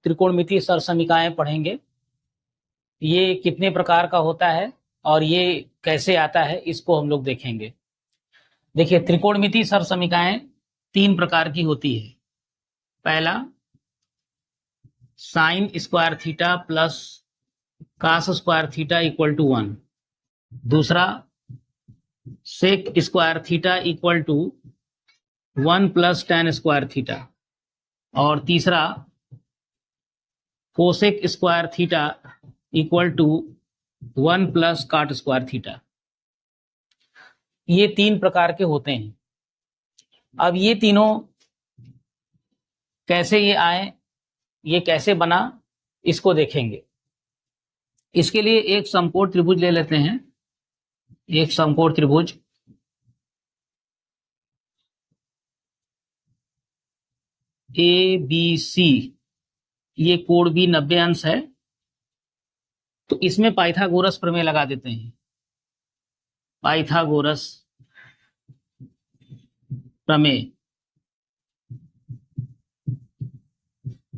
त्रिकोणमितीय सरसमीकाएं पढ़ेंगे। ये कितने प्रकार का होता है और ये कैसे आता है, इसको हम लोग देखेंगे। देखिए, त्रिकोणमितीय सरसमीकाएं 3 प्रकार की होती है। पहला, sine square theta plus cos square theta equal to 1। दूसरा, sec square theta equal to 1 plus tan square theta. और तीसरा, cosec square theta equal to 1 plus cot square theta. ये 3 प्रकार के होते हैं। अब ये तीनों कैसे ये आए, ये कैसे बना, इसको देखेंगे। इसके लिए एक समकोण त्रिभुज ले लेते हैं। एक समकोण त्रिभुज ABC, ये कोण भी 90 अंश है। तो इसमें पाइथागोरस प्रमेय लगा देते हैं। पाइथागोरस प्रमेय।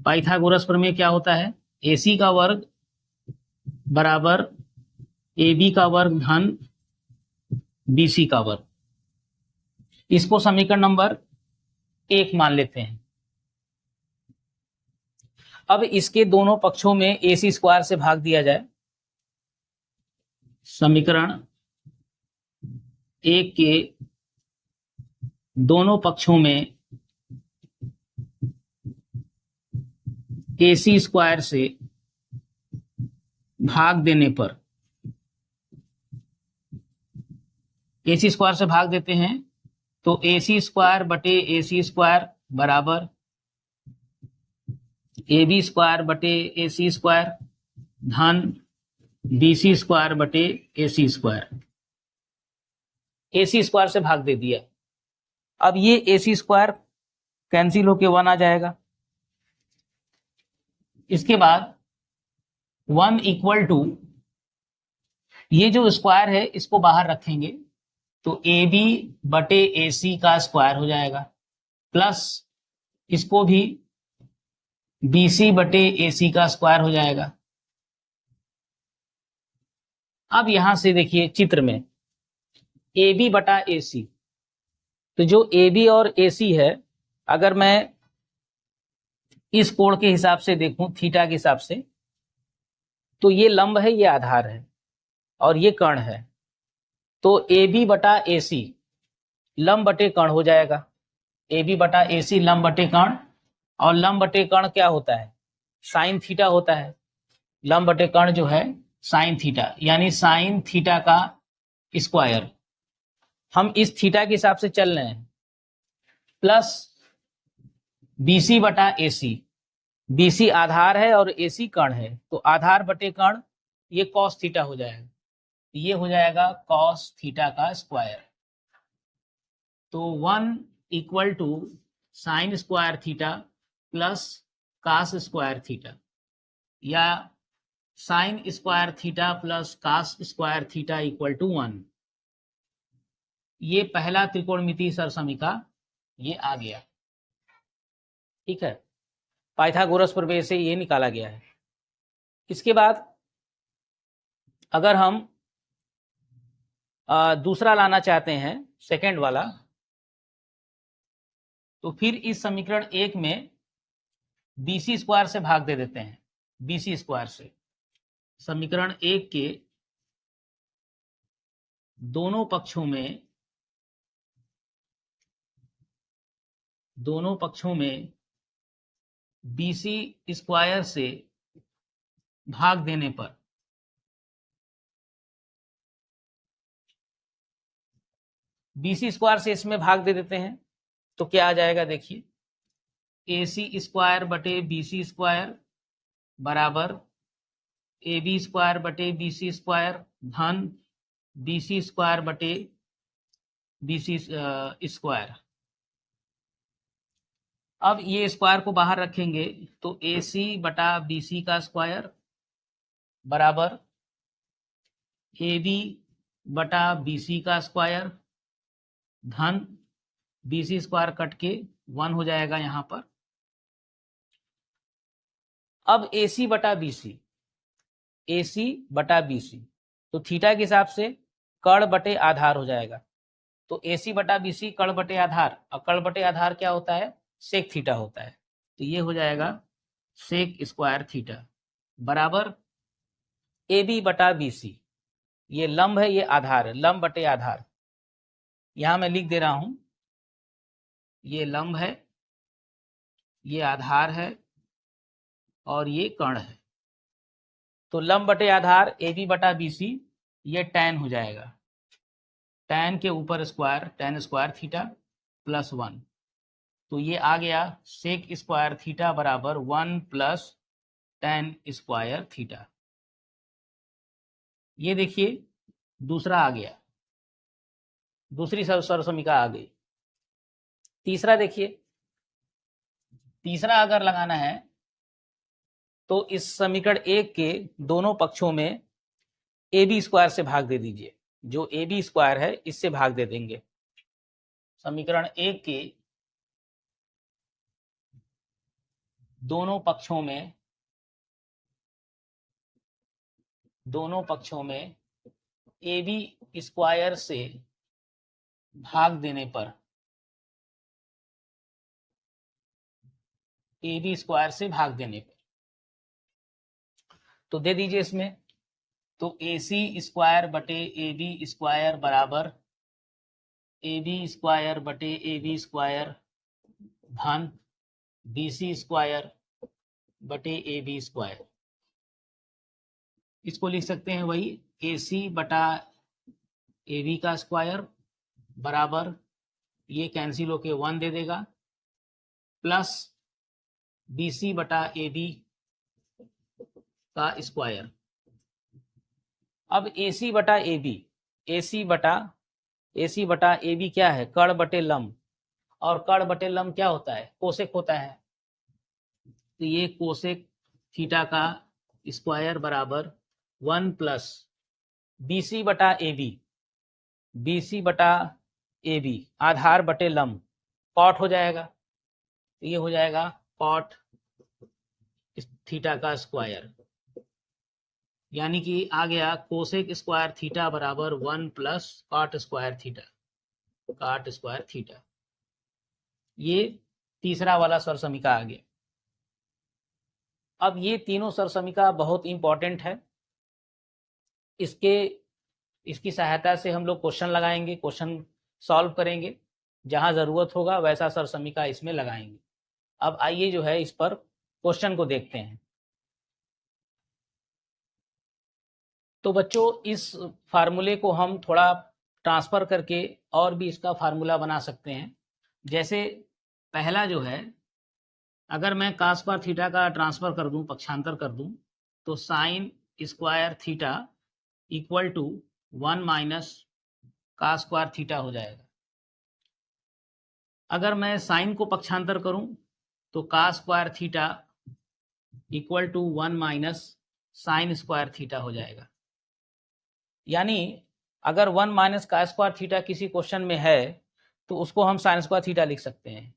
पाइथागोरस प्रमेय क्या होता है? AC का वर्ग बराबर AB का वर्ग धन BC का वर्ग। इसको समीकरण नंबर 1 मान लेते हैं। अब इसके दोनों पक्षों में AC स्क्वायर से भाग दिया जाए। समीकरण 1 के दोनों पक्षों में AC स्क्वायर से भाग देने पर, AC स्क्वायर से भाग देते हैं तो AC स्क्वायर बटे AC स्क्वायर बराबर AB स्क्वायर बटे AC स्क्वायर धन BC स्क्वायर बटे AC स्क्वायर। AC स्क्वायर से भाग दे दिया। अब ये AC स्क्वायर कैंसिल होके 1 आ जाएगा। इसके बाद 1 इक्वल टू, ये जो स्क्वायर है इसको बाहर रखेंगे तो AB बटे AC का स्क्वायर हो जाएगा, प्लस इसको भी BC बटे AC का स्क्वायर हो जाएगा। अब यहां से देखिए चित्र में AB बटा AC, तो जो AB और AC है, अगर मैं इस कोण के हिसाब से देखूं, थीटा के हिसाब से, तो ये लंब है, ये आधार है और ये कर्ण है। तो AB बटा AC लंब बटे कर्ण हो जाएगा। AB बटा AC लंब बटे कर्ण, और लंब बटे कर्ण क्या होता है? साइन थीटा होता है। लंब बटे कर्ण जो है साइन थीटा, यानी साइन थीटा का स्क्वायर। हम इस थीटा के हिसाब से चल रहे हैं, प्लस BC बटा AC। BC आधार है और AC कर्ण है, तो आधार बटे कर्ण, ये कॉस थीटा हो जाएगा। ये हो जाएगा कॉस थीटा का स्क्वायर। तो 1 equal to sine square theta plus cos square theta, या sine square theta plus cos square theta equal to 1। ये पहला त्रिकोणमितीय सरसमीका ये आ गया। ठीक है, पाइथागोरस प्रमेय से ये निकाला गया है। इसके बाद अगर हम दूसरा लाना चाहते हैं, सेकंड वाला, तो फिर इस समीकरण 1 में BC स्क्वायर से भाग दे देते हैं। BC स्क्वायर से समीकरण 1 के दोनों पक्षों में BC स्क्वायर से भाग देने पर BC स्क्वायर से इसमें भाग दे देते हैं तो क्या आ जाएगा? देखिए, AC स्क्वायर बटे BC स्क्वायर बराबर AB स्क्वायर बटे BC स्क्वायर धन BC स्क्वायर बटे BC स्क्वायर। अब ये स्क्वायर को बाहर रखेंगे तो AC बटा BC का स्क्वायर बराबर AB बटा BC का स्क्वायर धन BC स्क्वायर कट के 1 हो जाएगा यहाँ पर। अब AC बटा BC, AC बटा BC, तो थीटा के हिसाब से कर्ण बटे आधार हो जाएगा। तो AC बटा BC कर्ण बटे आधार, और कर्ण बटे आधार क्या होता है, सेक थीटा होता है। तो ये हो जाएगा सेक स्क्वायर थीटा बराबर AB बटा BC, ये लंब है, ये आधार है, लंब बटे आधार। यहां मैं लिख दे रहा हूं, ये लंब है, ये आधार है, और ये कर्ण है। तो लंब बटे आधार AB बटा BC, ये tan हो जाएगा, tan के ऊपर square, tan square theta plus 1। तो ये आ गया सेक स्क्वायर थीटा बराबर 1 प्लस tan स्क्वायर थीटा। ये देखिए दूसरा आ गया, दूसरी सरसमीका आ गई। तीसरा देखिए, तीसरा अगर लगाना है तो इस समीकरण 1 के दोनों पक्षों में AB स्क्वायर से भाग दे दीजिए, जो AB स्क्वायर है इससे भाग दे देंगे। समीकरण 1 के दोनों पक्षों में AB स्क्वायर से भाग देने पर, AB स्क्वायर से भाग देने पर, तो दे दीजिए इसमें। तो AC स्क्वायर बटे AB स्क्वायर बराबर AB स्क्वायर बटे AB स्क्वायर धन BC स्क्वायर बटे AB स्क्वायर। इसको लिख सकते हैं वही AC बटा AB का स्क्वायर बराबर, ये कैंसिल होके 1 दे देगा, प्लस BC बटा AB का स्क्वायर। अब AC बटा AB, AC बटा AB क्या है, कर्ण बटे लंब, और कर्ण बटे लंब क्या होता है, कोसेक होता है। तो ये कोसेक थीटा का स्क्वायर बराबर 1 प्लस BC बटा AB आधार बटे लंब, कॉट हो जाएगा। तो ये हो जाएगा कॉट थीटा का स्क्वायर, यानी कि आ गया कोसेक स्क्वायर थीटा बराबर 1 प्लस कॉट स्क्वायर थीटा। ये तीसरा वाला सरसमीका आ गया। अब ये तीनों सरसमीका बहुत इंपॉर्टेंट है, इसकी सहायता से हम लोग क्वेश्चन लगाएंगे, क्वेश्चन सॉल्व करेंगे, जहां जरूरत होगा वैसा सरसमीका इसमें लगाएंगे। अब आइए जो है इस पर क्वेश्चन को देखते हैं। तो बच्चों इस फार्मूले को हम थोड़ा ट्रांसफर करके और भी इसका फार्मूला बना सकते हैं। जैसे पहला जो है, अगर मैं cos स्क्वायर थीटा का ट्रांसफर कर दूं, पक्षांतर कर दूं, तो sine square theta equal to 1 minus cos square theta हो जाएगा। अगर मैं साइन को पक्षांतर करूं तो cos square theta equal to 1 minus sine square theta हो जाएगा। यानी अगर 1 माइनस cos स्क्वायर थीटा किसी क्वेश्चन में है तो उसको हम साइन स्क्वायर थीटा लिख सकते हैं,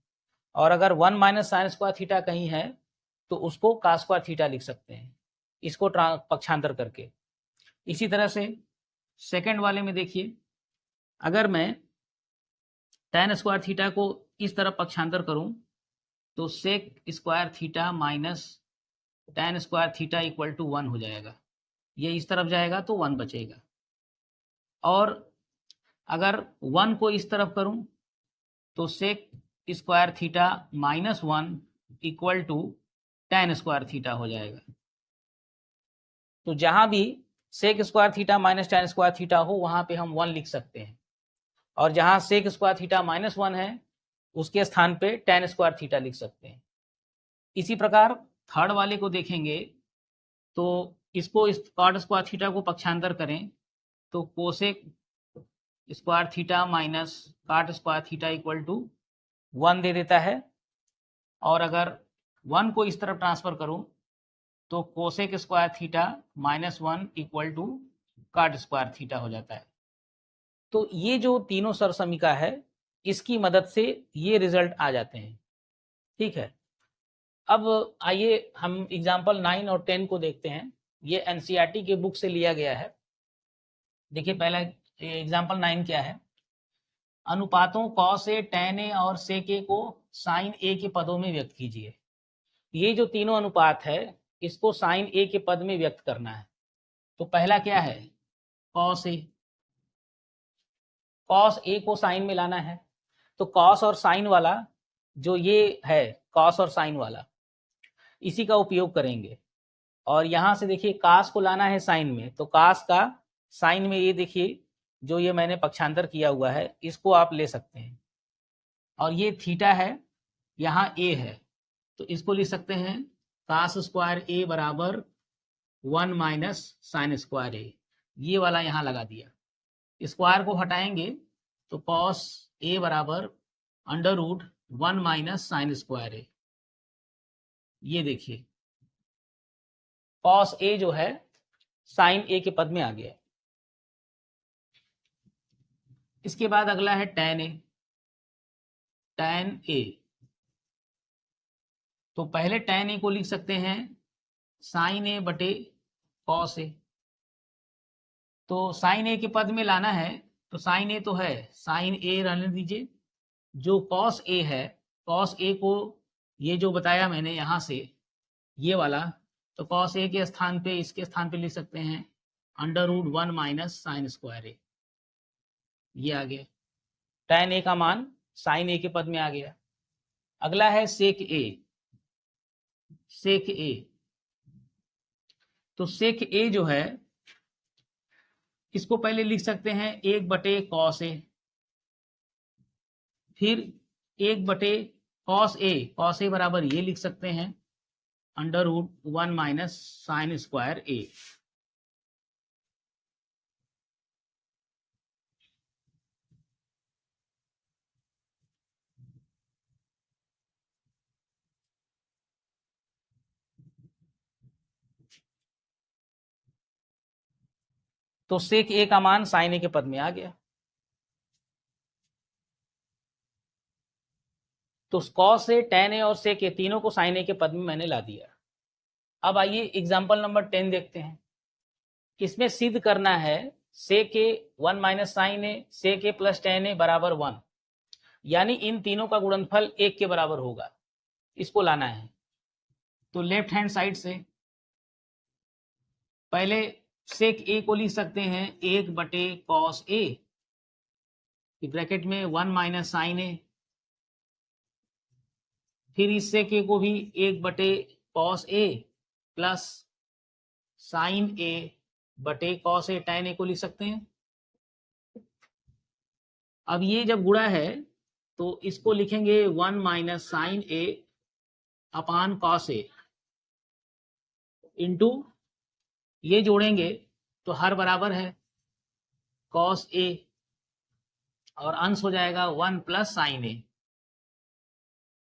और अगर 1 माइनस साइन स्क्वायर थीटा कहीं है तो उसको cos स्क्वायर थीटा लिख सकते हैं, इसको पक्षांतर करके। इसी तरह से सेकंड वाले में देखिए, अगर मैं tan स्क्वायर थीटा को इस तरफ पक्षांतर करूं तो sec square theta minus tan square theta equal to 1 हो जाएगा। ये इस तरफ जाएगा तो 1 बचेगा, और अगर 1 को इस तरफ करूं तो sec square theta minus 1 equal to tan square theta हो जाएगा। तो जहां भी sec square theta minus tan square theta हो वहां पे हम 1 लिख सकते हैं, और जहां सेक स्क्वायर थीटा माइनस 1 है उसके स्थान पे tan स्क्वायर थीटा लिख सकते हैं। इसी प्रकार थर्ड वाले को देखेंगे तो इसको इस कॉट स्क्वायर थीटा को पक्षांतर करें तो cosec square theta minus cot square theta equal to 1 दे देता है, और अगर 1 को इस तरफ ट्रांसफर करूं तो cosec square theta minus 1 equal to cot square theta हो जाता है। तो ये जो तीनों सरसमीका है इसकी मदद से ये रिजल्ट आ जाते हैं। ठीक है, अब आइए हम एग्जाम्पल 9 और 10 को देखते हैं। ये एनसीईआरटी के बुक से लिया गया है। देखिए पहला एग्जाम्पल 9 क्या है। अनुपातों कॉस ए, tan ए और sec ए को sin ए के पदों में व्यक्त कीजिए। ये जो तीनों अनुपात है इसको sin ए के पद में व्यक्त करना है। तो पहला क्या है, cos ए। cos ए को sin में लाना है, तो cos और sin वाला जो ये है, cos और sin वाला, इसी का उपयोग करेंगे। और यहां से देखिए cos को लाना है sin में, तो cos का sin में ये देखिए जो ये मैंने पक्षांतर किया हुआ है इसको आप ले सकते हैं। और ये थीटा है, यहाँ a है, तो इसको लिख सकते हैं cos स्क्वायर a बराबर 1 माइनस साइन स्क्वायर a। ये वाला यहाँ लगा दिया। स्क्वायर को हटाएंगे तो cos a बराबर under root 1 minus sine square a। ये देखिए cos a जो है sin a के पद में आ गया। इसके बाद अगला है tan a। tan a, तो पहले tan a को लिख सकते हैं sin a बटे cos a। तो sin a के पद में लाना है, तो sin a तो है, sin a रहने दीजिए। जो cos a है, cos a को ये जो बताया मैंने यहाँ से ये वाला, तो cos a के स्थान पे इसके स्थान पे लिख सकते हैं under root 1 minus sine square a। ये आ गया, tan a का मान sin a के पद में आ गया। अगला है sec a। sec a, तो sec a जो है इसको पहले लिख सकते हैं 1 बटे cos a, फिर 1 बटे cos a। cos a बराबर ये लिख सकते हैं under root 1 minus sine square a। तो sec a का मान sin a के पद में आ गया। तो cos a, tan a और sec a तीनों को sin a के पद में मैंने ला दिया। अब आइए एग्जाम्पल नंबर 10 देखते हैं। इसमें सिद्ध करना है sec a 1 minus sine a, sec a plus tan a बराबर 1, यानी इन तीनों का गुणनफल 1 के बराबर होगा। इसको लाना है। तो लेफ्ट हैंड साइड से पहले sec a को लिख सकते हैं 1 बटे cos a, ब्रैकेट में 1 माइनस साइन a, फिर इस sec a को भी 1 बटे cos a plus sine a बटे cos a tan a को लिख सकते हैं। अब ये जब गुणा है तो इसको लिखेंगे 1 minus sine a upon cos a into, ये जोड़ेंगे तो हर बराबर है cos a और अंश हो जाएगा 1 प्लस साइन a।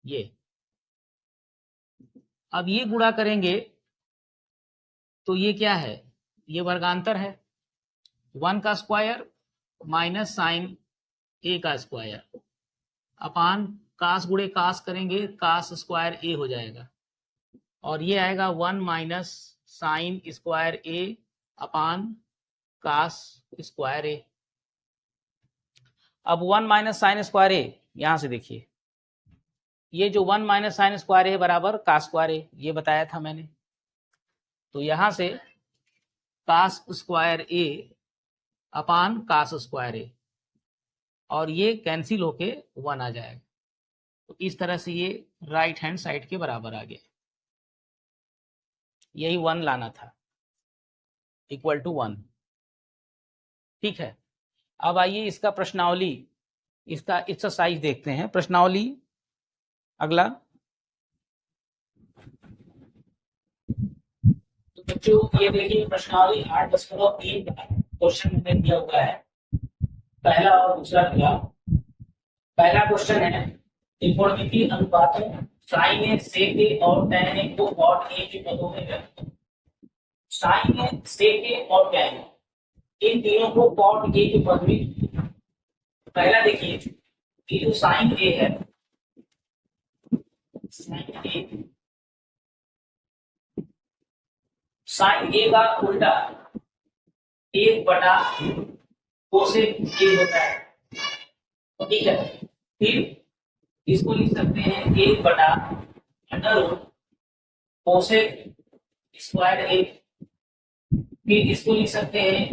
ये अब ये गुणा करेंगे तो ये क्या है, ये वर्गांतर है, 1 का स्क्वायर माइनस साइन a का स्क्वायर अपान कास गुणे कास करेंगे कास स्क्वायर a हो जाएगा, और ये आएगा 1 minus sine square a upon cos square a। अब 1 माइनस साइन स्क्वायर a, यहां से देखिए ये जो 1 माइनस साइन स्क्वायर a बराबर कास स्क्वायर a, ये बताया था मैंने। तो यहां से cos square a upon cos square a, और ये कैंसिल होके 1 आ जाएगा। तो इस तरह से ये राइट हैंड साइड के बराबर आ गया। यही 1 लाना था, इक्वल टू 1। ठीक है, अब आइए इसका प्रश्नावली, इसका एक्सरसाइज देखते हैं। प्रश्नावली अगला, तो बच्चों ये देखिए प्रश्नावली 8.3 का क्वेश्चन मैंने दिया हुआ है, पहला और दूसरा दिया। पहला क्वेश्चन है त्रिकोणमितीय अनुपातों साइन ए, सेक ए और tan ए को cot ए के पदों में व्यक्त। साइन ए, सेक ए और tan ए, इन तीनों को cot ए के पद में। पहला देखिए ये जो साइन ए है, साइन ए साइन ए का उल्टा 1/कोसेक ए होता है, ठीक है। फिर इसको लिख सकते हैं 1/√कोसेक स्क्वायर ए। फिर इसको लिख सकते हैं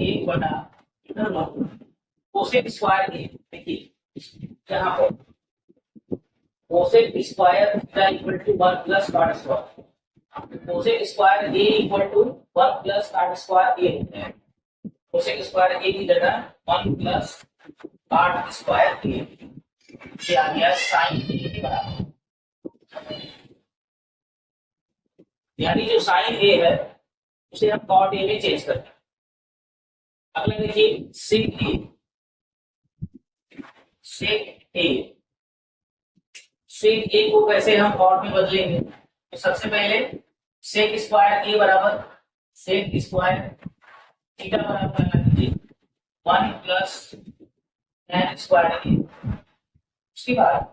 1/√कोसेक स्क्वायर ए। देखिए यहाँ पर cosec square theta equal to 1 plus cot square, cosec square A equal to 1 plus cot square A होता है। कोसेक स्क्वायर ए की जगह 1 प्लस कॉट स्क्वायर ए, ये आ गया साइन ए के बराबर। यानी जो साइन ए है उसे हम कॉट ए में चेंज करते हैं। अगला देखिए सेक ए। सेक ए को कैसे हम कॉट में बदलेंगे? तो सबसे पहले सेक स्क्वायर ए बराबर सेक स्क्वायर थीटा बराबर लगा दीजिए 1 प्लस tan स्क्वायर ए। उसके बाद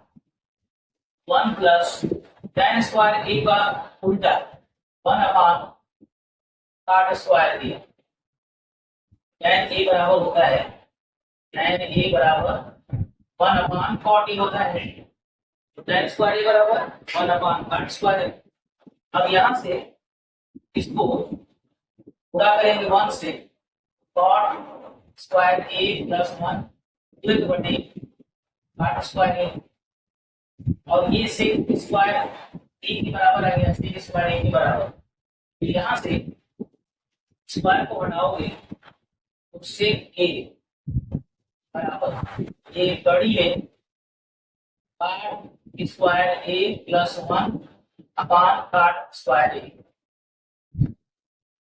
1 प्लस tan स्क्वायर ए का उल्टा 1/cot स्क्वायर ए। tan ए बराबर होता है tan ए बराबर 1/cot ए होता है, तो tan स्क्वायर ए बराबर 1/cot स्क्वायर। अब यहां से इसको पूरा करेंगे 1 से, cot स्क्वायर ए प्लस 1 बटे cot स्क्वायर ए, और ये सेक स्क्वायर ए के बराबर आ गया, सेक स्क्वायर ए के बराबर। तो यहां से स्क्वायर को हटाओगे तो सेक ए बराबर ये कड़ी में cot square A plus 1/cot square ए।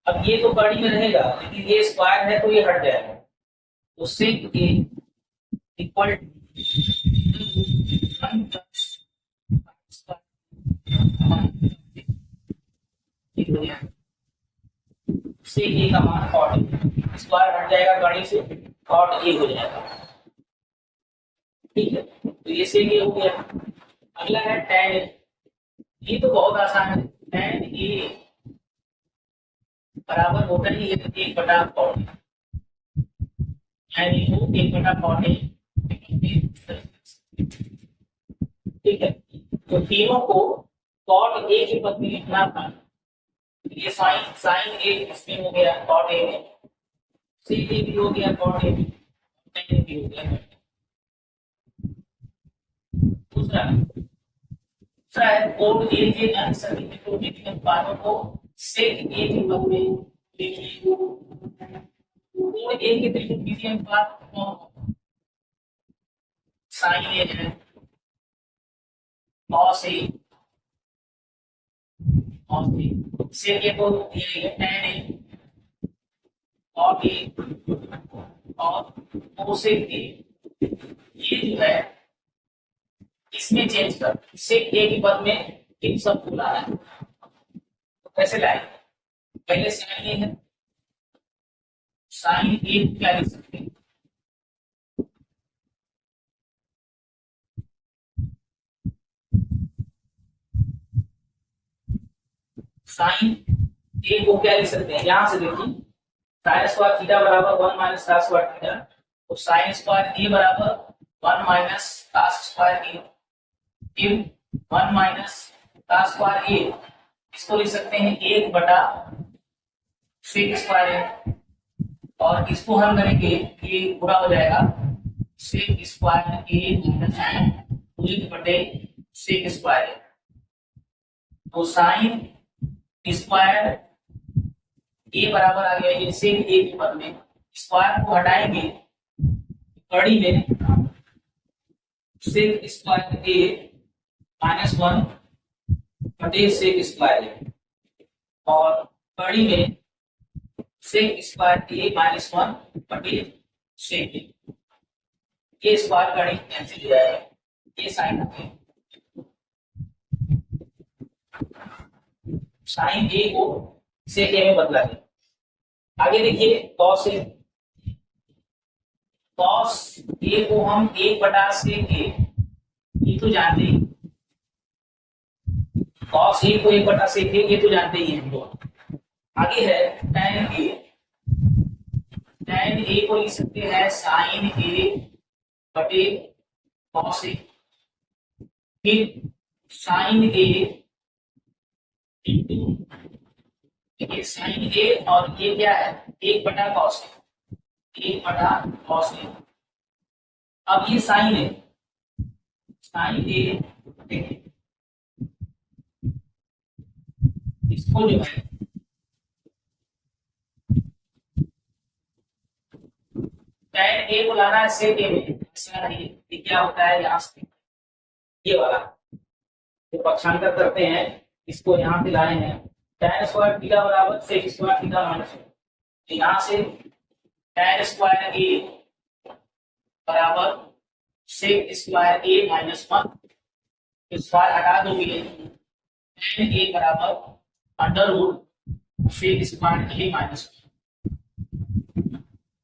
अब ये तो कड़ी में रहेगा, लेकिन ये स्क्वायर है तो ये हट जाएगा, तो सेक ए इक्वल सेक ए का मान cot ए, स्क्वायर हट जाएगा कड़ी से, cot ए हो जाएगा, ठीक है। तो ये सेक ए हो गया। अगला है tan ए। ये तो बहुत आसान है, tan ए बराबर होता ही है 1/cot ए, यानी वो 1/cot ए, ठीक है। तो तीनों को cot ए के पद में लिखना था, ये साइन ए इसमें हो गया cot ए में, सेक ए भी हो गया cot ए में, tan ए भी हो गया। दूसरा है कोड ए के अन्य सभी त्रिकोणमितीय अनुपातों को सेक ए के पद में लिखिए। कोड ए के त्रिकोणमितीय अनुपात कौन? साइन ए है, cos ए, सेक ए को दिया गया tan ए, cot ए और कोसेक ए। ये जो है इसमें चेंज कर सेक ए के पद में इन सब को लाना है। तो कैसे लाए? पहले साइन ए है, साइन ए क्या लिख सकते हैं? साइन ए को क्या लिख सकते हैं? यहां से देखिए साइन स्क्वायर थीटा बराबर 1 माइनस cos स्क्वायर थीटा, तो साइन स्क्वायर ए बराबर 1 माइनस cos स्क्वायर ए, फिर 1 माइनस cos स्क्वायर ए, इसको लिख सकते हैं 1/सेक स्क्वायर ए, और इसको हम करेंगे ये पूरा हो जाएगा सेक square A minus 1/सेक square A. तो साइन स्क्वायर ए बराबर आ गया ये सेक ए के पद में, स्क्वायर को हटाएंगे कड़ी में सेक स्क्वायर ए माइनस 1/सेक स्क्वायर ए, और कड़ी में सेक स्क्वायर ए माइनस 1/सेक ए। ये स्क्वायर कड़ी कैंसिल हो जाएगा, ये साइन हो गया। साइन ए को सेक ए में बदला गया। आगे देखिए कॉस ए। कॉस ए को हम 1/सेक ए, ये तो जानते ही, कॉस ए को 1/सेक ए, ये तो जानते ही हैं हम लोग। आगे है tan a। tan a को लिख सकते हैं sin a बटे cos a। फिर sin a इंटू, देखिए sin a और ये क्या है, 1/cos a, 1/cos a। अब ये sin है, sin a, देखिए इसको जो है tan a को लाना है sec a में, ऐसा नहीं, ये क्या होता है यहाँ से ये वाला, तो पक्षांतर करते हैं, इसको यहाँ पे लाए हैं, tan स्क्वायर थीटा बराबर sec स्क्वायर थीटा माइनस, यहाँ से tan स्क्वायर a बराबर sec square a minus 1, square हटा दोगे, tan a बराबर under root sec square a minus 1,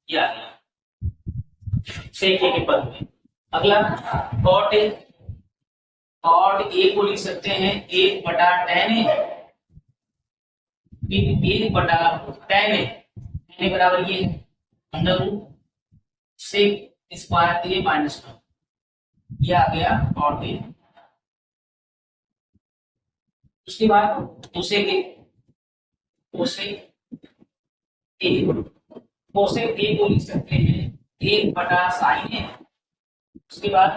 ये आ गया sec a के पद में। अगला cot a, cot a को लिख सकते हैं 1/tan a, फिर 1/tan a, tan a बराबर ये under root sec square a minus 1, ये आ गया cot a। उसके बाद कोसेक a, कोसेक a को लिख सकते हैं 1/sin a, उसके बाद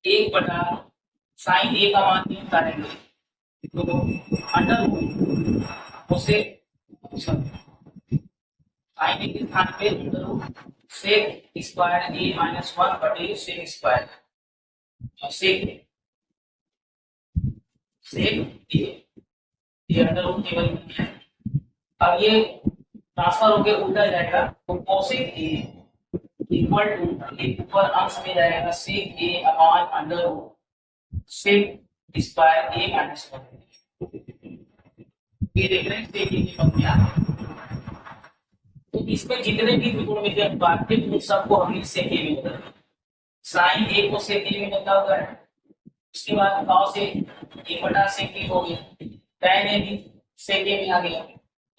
1/sin a का मान निकालेंगे, तो under root cosec sin a के स्थान पे under root sec square a minus 1 बटे sec स्क्वायर, sec a, ये अंडर रूट केवल है। अब ये ट्रांसफर होकर उल्टा जाएगा, तो कोसेक a इक्वल टू ऊपर अंश में जाएगा sec a upon under root sec square a minus 1, ये देख रहे हैं sec a की पंक्तियां। तो इसमें जितने भी त्रिकोणमितीय अनुपात थे उन सबको हमने sec a में बदल दिया, sin a को sec a में बदला हुआ है, उसके बाद cos a 1/sec a हो गया, tan a भी sec a में आ गया,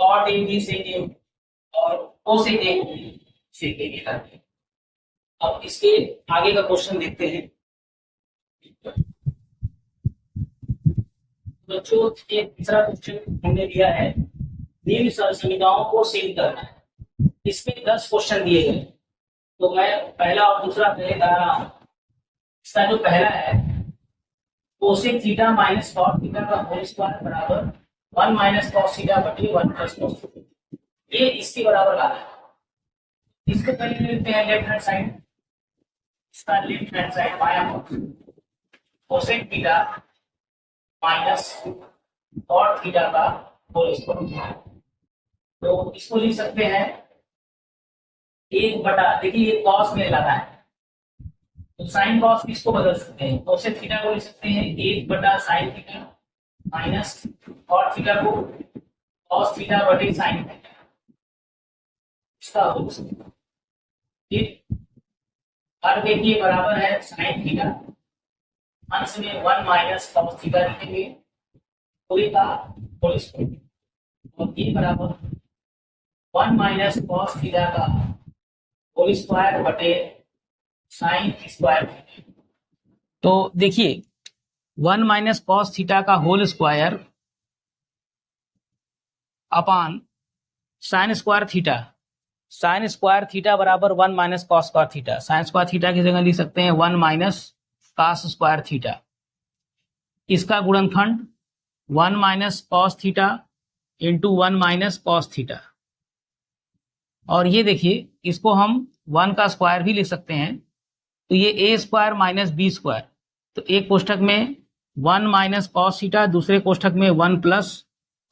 cot a भी sec a और cosec a भी sec a में आ गया। अब इसके आगे का क्वेश्चन देखते हैं बच्चों। एक तीसरा क्वेश्चन हमने दिया है, निम्न समीकरणों को सिद्ध करना है, इसमें 10 क्वेश्चन दिए गए, तो मैं पहला और दूसरा पहले कर रहा हूं। इसका जो पहला है cosec theta minus cot theta का होल स्क्वायर बराबर 1 माइनस कॉस थीटा बटे 1 प्लस कॉस थीटा, ये इसके बराबर आ रहा है। इसको पहले लिखते हैं लेफ्ट हैंड साइड, इसका लेफ्ट हैंड साइड बायां पक्ष cosec theta minus cot theta का होल स्क्वायर, तो इसको लिख सकते हैं 1 बटा, देखिए ये कॉस में लगा है तो साइन कॉस किसको बदल सकते हैं, कोसेक थीटा को लिख सकते हैं 1/sin theta minus cot theta को कॉस थीटा बटे साइन थीटा, इसका होल स्क्वायर। फिर और देखिए बराबर है साइन थीटा, अंश में 1 माइनस कॉस थीटा लिखेंगे पूरी का होल स्क्वायर, और ये बराबर 1 माइनस कॉस थीटा का होल स्क्वायर बटे साइन स्क्वायर। तो देखिए 1 माइनस कॉस थीटा का whole square upon sine square theta, sine square theta बराबर 1 minus cos square theta, sine square theta की जगह लिख सकते हैं 1 माइनस कॉस स्क्वायर थीटा, इसका गुणनखंड 1 minus cos theta into 1 minus cos theta, और ये देखिए इसको हम 1 का स्क्वायर भी लिख सकते हैं, तो ये a square minus B square, तो एक कोष्ठक में 1 माइनस कॉस थीटा, दूसरे कोष्ठक में 1 प्लस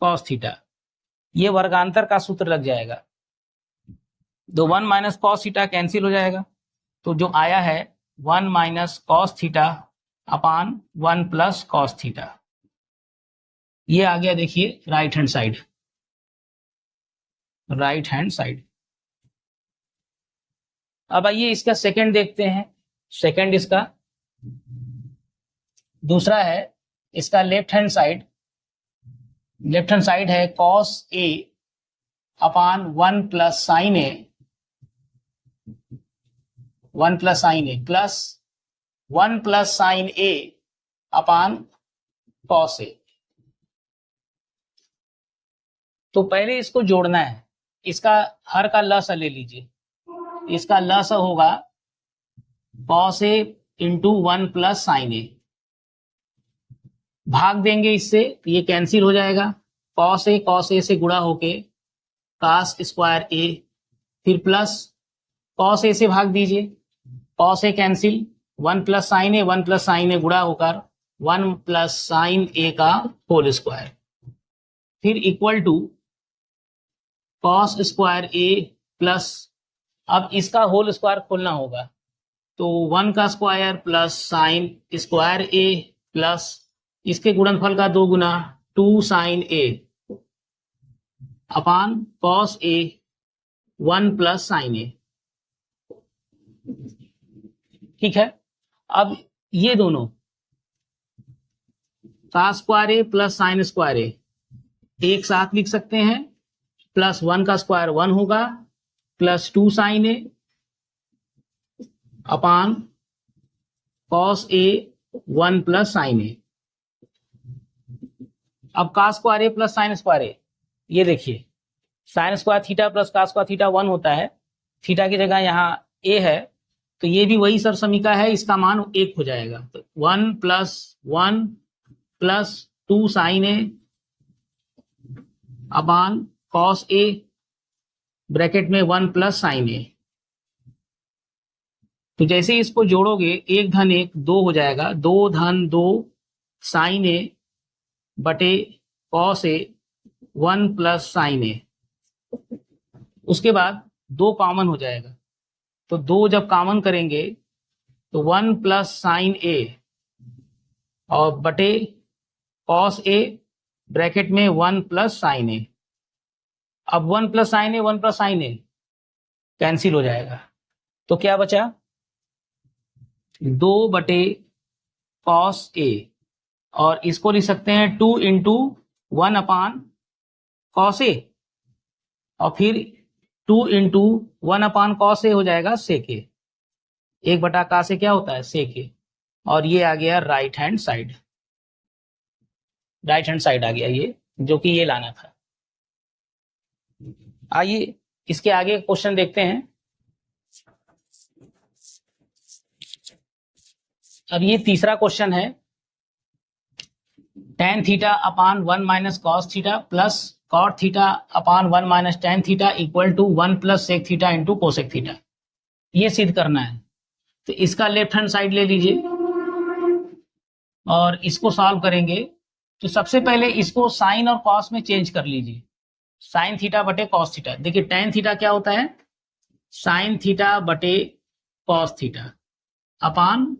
कॉस थीटा, ये वर्गांतर का सूत्र लग जाएगा, तो 1 माइनस कॉस थीटा कैंसिल हो जाएगा, तो जो आया है 1 minus cos theta upon 1 plus cos theta, ये आ गया देखिए right hand side, right hand side. अब आइए इसका सेकंड देखते हैं, सेकंड इसका दूसरा है, इसका left hand side left hand side है cos A upon 1 plus sine A, 1 plus sine A plus 1 plus sine A upon cos A। तो पहले इसको जोड़ना है, इसका हर का लसा ले लीजिए, इसका लसा होगा cos A into 1 plus sine A, भाग देंगे इससे तो ये कैंसिल हो जाएगा, cos A से गुणा होके cos स्क्वायर A, फिर प्लस cos A से भाग दीजिए, cos A cancel, 1 plus sine A, 1 plus sine A गुणा होकर 1 प्लस साइन A का होल स्क्वायर, फिर equal to cos square A plus, अब इसका होल स्क्वायर खोलना होगा तो 1 का square plus sine square A plus इसके गुणनफल का 2 गुना 2 sine A upon cos A 1 plus sine A। ठीक है, अब ये दोनों cos square A plus sine square A एक साथ लिख सकते हैं, प्लस 1 का स्क्वायर 1 होगा plus 2 sine A upon cos A 1 plus sine A। अब cos square A plus sine square A, ये देखिए sine square theta plus cos square theta 1 होता है, थीटा की जगह यहाँ A है तो ये भी वही सर समीका है, इसका मान 1 हो जाएगा, तो 1 plus 1 plus 2 sine A upon cos A bracket में 1 प्लस साइन A। तो जैसे इसको जोड़ोगे 1 धन 1 2 हो जाएगा, 2 धन 2 साइन A बटे cos A 1 plus sine A, उसके बाद 2 कॉमन हो जाएगा तो 2 जब कॉमन करेंगे तो 1 प्लस साइन A और बटे cos A ब्रैकेट में 1 प्लस साइन A। अब 1 plus sine A 1 plus sine A cancel हो जाएगा तो क्या बचा 2 बटे cos A, और इसको लिख सकते हैं 2 इंटू 1 अपान cos A और फिर 2 इंटू 1 अपान cos A हो जाएगा sec A, 1 बटा का से क्या होता है sec A, और ये आ गया right hand side, right hand side आ गया ये, जो कि ये लाना था। आइए इसके आगे क्वेश्चन देखते हैं। अब ये तीसरा क्वेश्चन है, tan theta upon 1 minus cos theta plus cot theta upon 1 minus tan theta equal to 1 plus sec theta into cosec theta, ये सिद्ध करना है। तो इसका लेफ्ट हैंड साइड ले लीजिए और इसको सॉल्व करेंगे तो सबसे पहले इसको साइन और कॉस में चेंज कर लीजिए, साइन थीटा बटे कॉस थीटा। देखिए tan थीटा क्या होता है, साइन थीटा बटे cos theta upon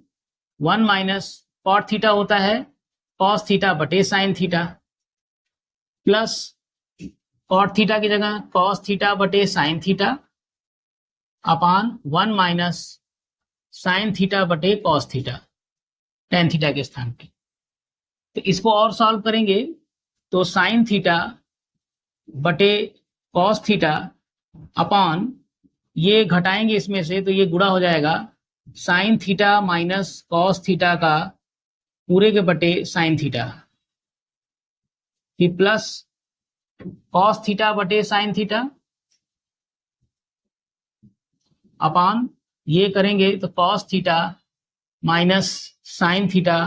1 minus cot theta होता है कॉस थीटा बटे sine theta, plus cot theta की जगह कॉस थीटा बटे sine theta upon 1 minus sine theta बटे कॉस थीटा, tan थीटा के स्थान पे। तो इसको और सॉल्व करेंगे तो साइन थीटा बटे कॉस थीटा अपान, ये घटाएंगे इसमें से तो ये गुणा हो जाएगा sign theta minus cos theta का पूरे के बटे साइन थीटा, फिर प्लस कॉस थीटा बटे साइन थीटा अपान, ये करेंगे तो cos theta minus sine theta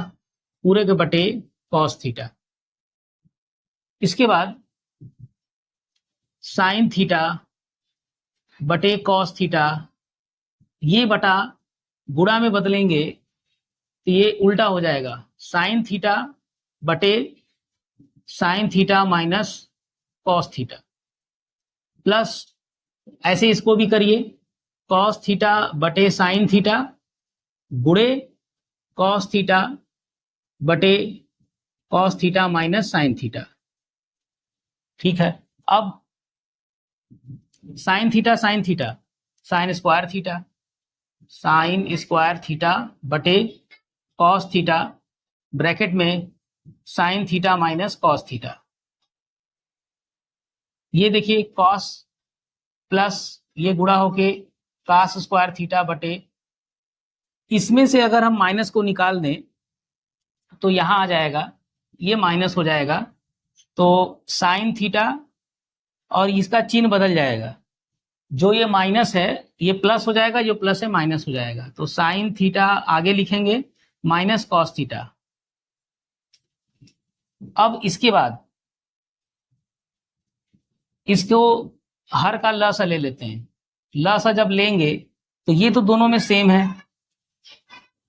पूरे के बटे कॉस थीटा। इसके बाद साइन थीटा बटे कॉस थीटा, ये बटा गुणा में बदलेंगे तो ये उल्टा हो जाएगा, साइन थीटा बटे sine theta minus cos theta, plus ऐसे इसको भी करिए कॉस थीटा बटे साइन थीटा गुणे कॉस थीटा बटे cos theta minus sine theta. ठीक है, अब sine theta sine theta, sine square theta, sine square theta बटे कॉस थीटा ब्रैकेट में sine theta minus cos theta, ये देखिए कॉस प्लस ये गुणा होके कास स्क्वायर थीटा बटे, इसमें से अगर हम माइनस को निकाल दें तो यहां आ जाएगा, ये माइनस हो जाएगा, तो साइन थीटा और इसका चिन्ह बदल जाएगा, जो ये माइनस है ये प्लस हो जाएगा, जो प्लस है माइनस हो जाएगा, तो साइन थीटा आगे लिखेंगे माइनस कॉस थीटा। अब इसके बाद इसको हर का लसा ले लेते हैं, लसा जब लेंगे तो ये तो दोनों में सेम है,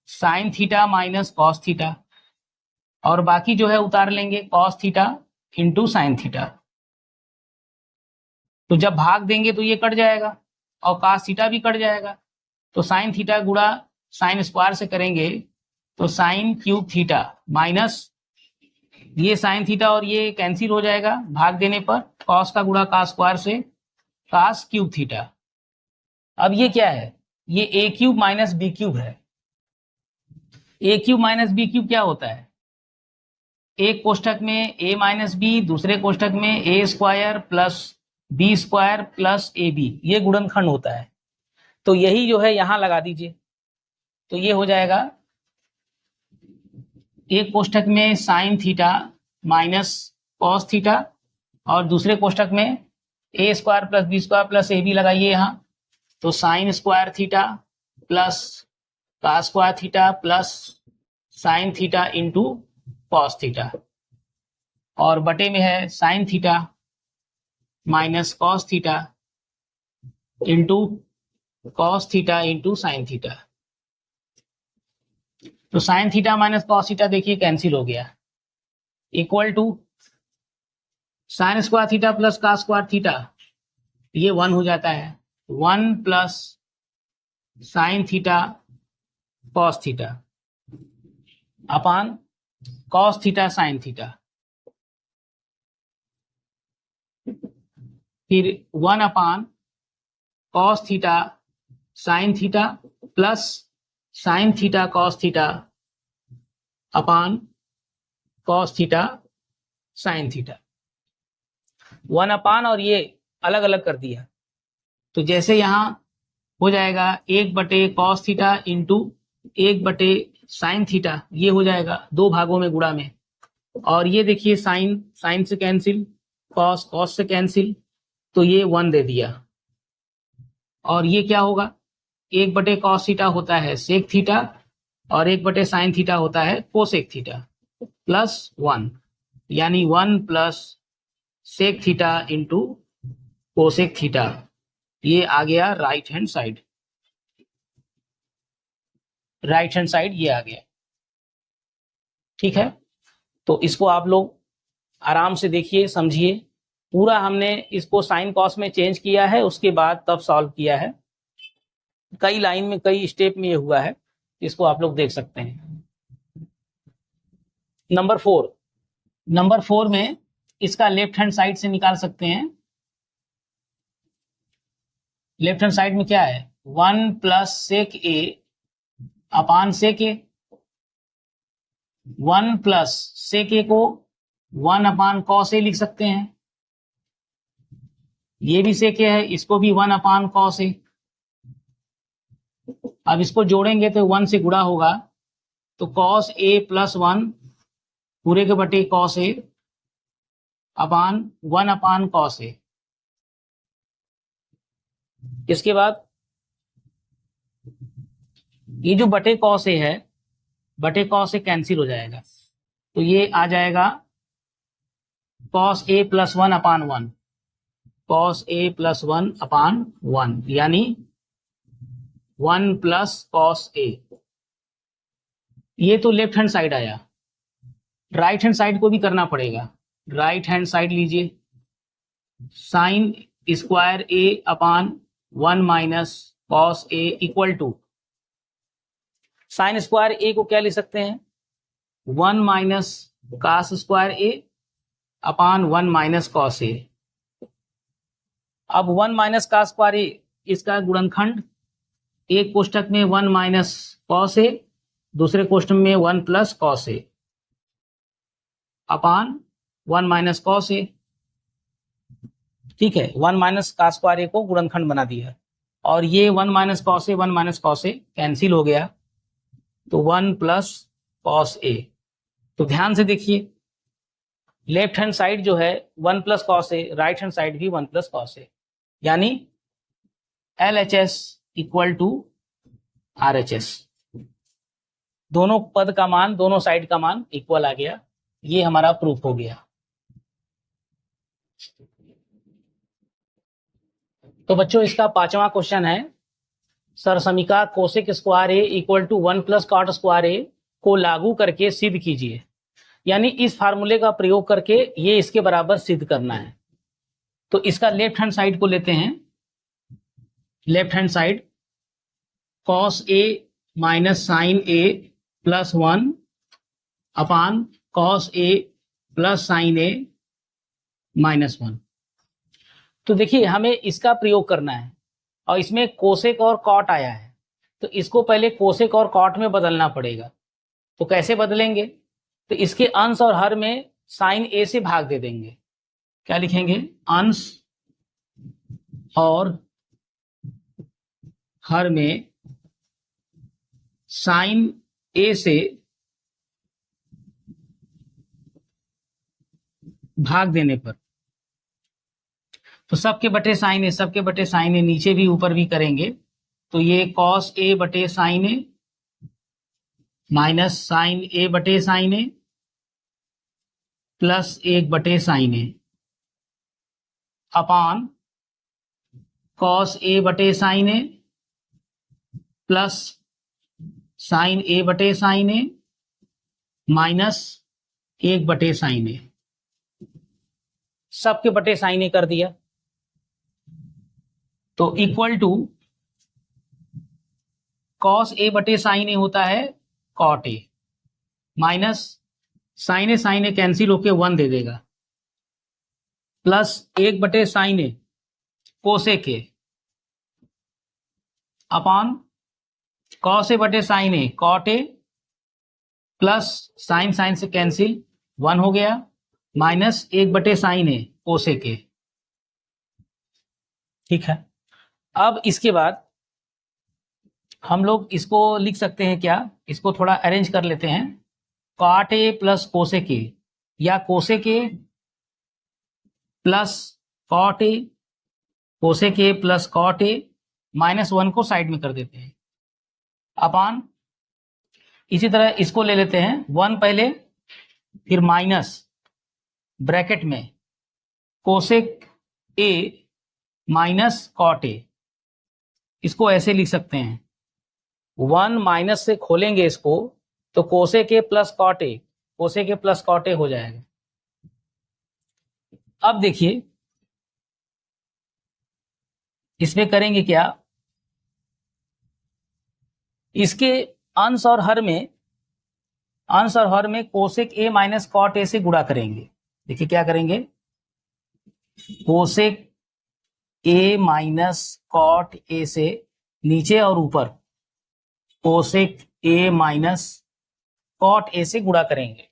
sine theta minus cos theta, और बाकी जो है उतार लेंगे cos theta into sine theta. तो जब भाग देंगे तो ये कट जाएगा और कॉस थीटा भी कट जाएगा, तो साइन थीटा गुणा साइन स्क्वायर से करेंगे तो साइन क्यूब थीटा माइनस ये साइन थीटा और ये कैंसिल हो जाएगा भाग देने पर, कॉस का गुणा कॉस स्क्वायर से कॉस क्यूब थीटा। अब ये क्या है, ये ए क्यूब माइनस बी क्यूब है। ए क्यूब माइनस बी क्यूब क्या होता है, एक कोष्ठक में ए माइनस बी, दूसरे कोष्ठक में A square plus B square plus A B, ये गुणनखंड होता है। तो यही जो है यहां लगा दीजिए, तो ये हो जाएगा एक कोष्ठक में sine theta minus cos theta और दूसरे कोष्ठक में A square plus B square plus A B लगाइए यहाँ, तो sine square theta plus cos square theta plus sine theta into cos theta, और बटे में है sine theta minus cos theta into cos theta into sine theta. तो sine theta minus cos theta देखिए cancel हो गया, equal to sine square theta plus cos square theta, ये 1 हो जाता है, 1 plus sine theta cos theta upon cos theta sine theta, फिर 1 अपान cos theta sine theta plus sine theta cos theta upon cos theta sine theta. 1 अपान और ये अलग अलग कर दिया, तो जैसे यहां हो जाएगा 1 बटे कॉस थीटा इंटू 1 बटे साइन थीटा, ये हो जाएगा 2 भागों में गुणा में, और ये देखिए साइन साइन से कैंसिल, कॉस कॉस से कैंसिल, तो ये 1 दे दिया, और ये क्या होगा 1 बटे कॉस थीटा होता है सेक थीटा और 1 बटे साइन थीटा होता है कोसेक थीटा प्लस 1, यानी 1 plus sec theta into cosec theta, ये आ गया right hand side, right hand side ये आ गया। ठीक है, तो इसको आप लोग आराम से देखिए समझिए, पूरा हमने इसको साइन कॉस में चेंज किया है, उसके बाद तब सॉल्व किया है, कई लाइन में कई स्टेप में ये हुआ है, इसको आप लोग देख सकते हैं। नंबर 4 में इसका लेफ्ट हैंड साइड से निकाल सकते हैं। लेफ्ट हैंड साइड में क्या है 1 plus sec A upon sec A, 1 plus sec A को 1 अपान कॉस ए लिख सकते हैं, ये भी सेक ए है, इसको भी 1 अपान कॉस ए। अब इसको जोड़ेंगे तो 1 से गुणा होगा, तो कॉस ए प्लस 1 पूरे के बटे cos A upon 1 upon cos ए। इसके बाद ये जो बटे कॉस ए है, बटे कॉस ए कैंसिल हो जाएगा, तो ये आ जाएगा cos A plus 1 upon 1, cos A plus 1 upon 1, यानी 1 प्लस कॉस ए। ये तो लेफ्ट हैंड साइड आया, राइट हैंड साइड को भी करना पड़ेगा। राइट हैंड साइड लीजिए, sine square A upon 1 minus cos A equal to, sine square A को क्या लिख सकते हैं 1 minus cos square A upon 1 minus cos A. अब 1 माइनस कॉस स्क्वायर ए इसका गुणनखंड, एक कोष्ठक में 1 माइनस कॉस ए, दूसरे कोष्ठक में 1 plus cos A upon 1 minus cos ए। ठीक है, 1 माइनस का स्क्वायर ए को गुणनखंड बना दिया, और ये 1 माइनस कॉस ए 1 माइनस कॉस ए कैंसिल हो गया, तो 1 प्लस कॉस ए। तो ध्यान से देखिए, लेफ्ट हैंड साइड जो है 1 प्लस कॉस ए, राइट हैंड साइड भी 1 प्लस कॉस ए, यानी LHS इक्वल टू RHS। दोनों पद का मान, दोनों साइड का मान इक्वल आ गया। ये हमारा प्रूफ हो गया। तो बच्चों इसका 5वां क्वेश्चन है, सरसमीका cosec square A equal to 1 plus cot square A को लागू करके सिद्ध कीजिए। यानी इस फार्मूले का प्रयोग करके ये इसके बराबर सिद्ध करना है। तो इसका लेफ्ट हैंड साइड को लेते हैं, left hand side cos A minus sine A plus 1 upon cos A plus sine A minus 1। तो देखिए हमें इसका प्रयोग करना है, और इसमें कोसेक और कॉट आया है, तो इसको पहले कोसेक और कॉट में बदलना पड़ेगा। तो कैसे बदलेंगे? तो इसके अंश और हर में साइन ए से भाग दे देंगे। क्या लिखेंगे? अंश और हर में साइन ए से भाग देने पर, तो सबके बटे साइन ए, सबके बटे साइन ए, नीचे भी ऊपर भी करेंगे, तो ये कॉस ए बटे sine A minus sine A बटे साइन ए प्लस 1 बटे sine A upon cos A बटे sine A plus sine A बटे साइन ए माइनस 1 बटे साइन ए। सबके बटे साइन ए कर दिया, तो इक्वल टू कॉस ए बटे साइन ए होता है cot A, minus sine A cancel होके 1 दे देगा, प्लस 1 बटे sine A cosec A upon cos A बटे sine A cot A plus sine से कैंसिल 1 हो गया, माइनस 1 बटे साइन ए कोसेक ए। ठीक है, अब इसके बाद हम लोग इसको लिख सकते हैं क्या? इसको थोड़ा अरेंज कर लेते हैं, cot A plus cosec A, या cosec A plus cot A, cosec A plus cot A, minus 1 को साइड में कर देते हैं अपान, इसी तरह इसको ले लेते हैं 1 पहले, फिर माइनस ब्रैकेट में cosec A minus cot A. इसको ऐसे लिख सकते हैं, 1 माइनस से खोलेंगे इसको तो cosec A plus cot A, cosec A plus cot A हो जाएगा। अब देखिए इसमें करेंगे क्या, इसके अंश और हर में, अंश और हर में cosec A minus cot A से गुणा करेंगे। देखिए क्या करेंगे, cosec A minus cot A से नीचे और ऊपर cosec A minus cot A से गुणा करेंगे,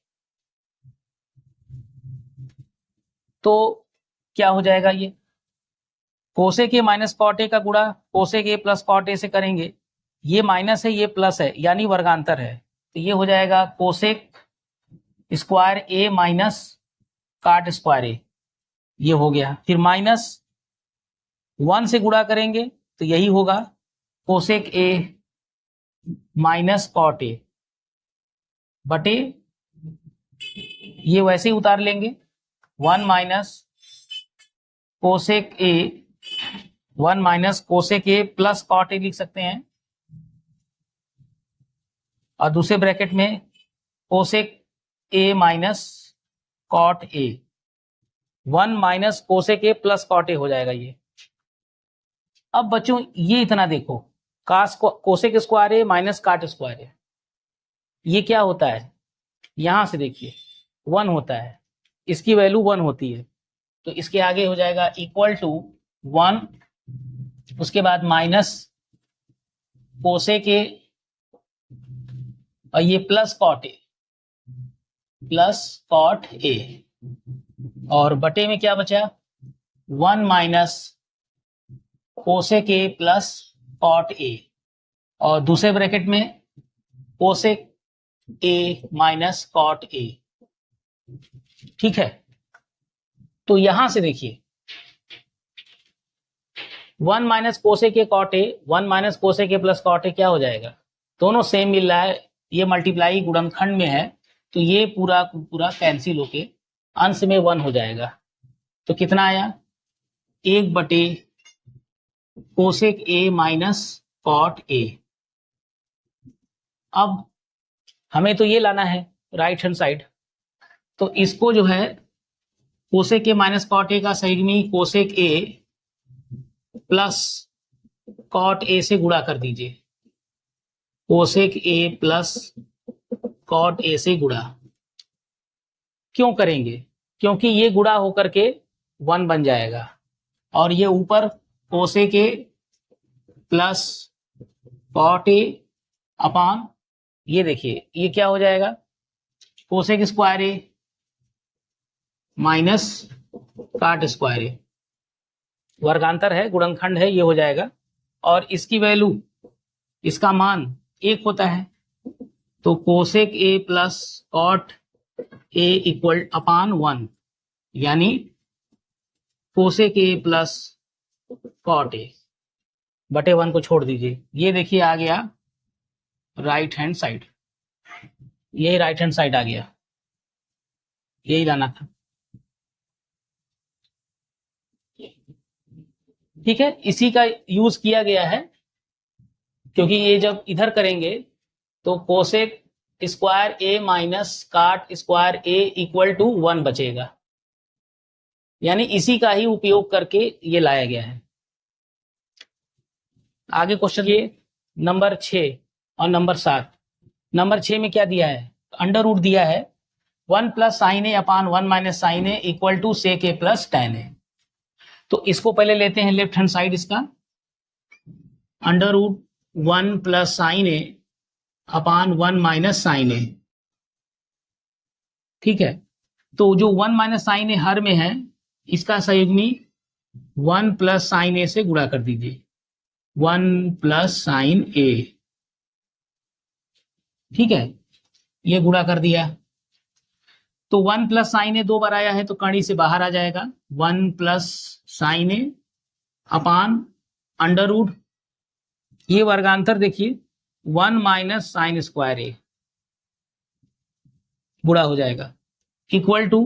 तो क्या हो जाएगा, ये cosec A minus cot A का गुणा cosec A plus cot A से करेंगे, ये माइनस है ये प्लस है यानी वर्गांतर है, तो ये हो जाएगा cosec square A minus cot square A, ये हो गया। फिर माइनस 1 से गुणा करेंगे तो यही होगा cosec A minus cot A बटे, ये वैसे ही उतार लेंगे 1 minus cosec A, 1 minus cosec A plus cot A लिख सकते हैं, और दूसरे ब्रैकेट में cosec A minus cot A, 1 minus cosec A plus cot A हो जाएगा ये। अब बच्चों ये इतना देखो, cosec square A minus cot square A, ये क्या होता है, यहां से देखिए 1 होता है, इसकी वैल्यू 1 होती है, तो इसके आगे हो जाएगा इक्वल टू 1, उसके बाद माइनस कोसेक ए और ये plus cot A, plus cot A, और बटे में क्या बचा 1 minus cosec A plus cot A, और दूसरे ब्रैकेट में cosec A minus cot A. ठीक है, तो यहां से देखिए 1 minus cosec A cot A, 1 minus cosec A plus cot A क्या हो जाएगा, दोनों सेम मिल रहा है, ये मल्टीप्लाई गुणनखंड में है, तो ये पूरा पूरा कैंसिल होके अंश में 1 हो जाएगा। तो कितना आया, 1 बटे cosec A minus cot A. अब हमें तो ये लाना है राइट हैंड साइड, तो इसको जो है cosec A minus cot A का संयुग्मी cosec A plus cot A से गुणा कर दीजिए, cosec A plus cot A से गुणा। क्यों करेंगे, क्योंकि ये गुणा होकर के 1 बन जाएगा, और ये ऊपर cosec A plus cot A upon, ये देखिए ये क्या हो जाएगा, cosec square A minus cot square A, वर्गांतर है, गुणनखंड है, ये हो जाएगा, और इसकी वैल्यू, इसका मान 1 होता है, तो cosec A plus cot A equal upon 1, यानी cosec A plus cot A बटे 1 को छोड़ दीजिए। ये देखिए आ गया राइट हैंड साइड, ये राइट हैंड साइड आ गया, यही लाना था। ठीक है, इसी का यूज किया गया है, क्योंकि ये जब इधर करेंगे तो cosec square A minus cot square A equal to 1 बचेगा, यानी इसी का ही उपयोग करके ये लाया गया है। आगे क्वेश्चन ये नंबर 6 और नंबर 7। नंबर 6 में क्या दिया है, अंडर रूट दिया है 1 plus sine A upon 1 minus sine A equal to sec A plus tan A. तो इसको पहले लेते हैं लेफ्ट हैंड साइड, इसका under root 1 plus sine A upon 1 minus sine A. ठीक है, तो जो 1 माइनस साइन ए हर में है, इसका संयुग्मी 1 प्लस साइन ए से गुणा कर दीजिए, 1 प्लस साइन ए। ठीक है, ये गुणा कर दिया, तो 1 प्लस साइन ए 2 बार आया है, तो कड़ी से बाहर आ जाएगा, 1 plus sine A upon under root, ये वर्गांतर देखिए 1 माइनस साइन स्क्वायर ए गुणा हो जाएगा, equal to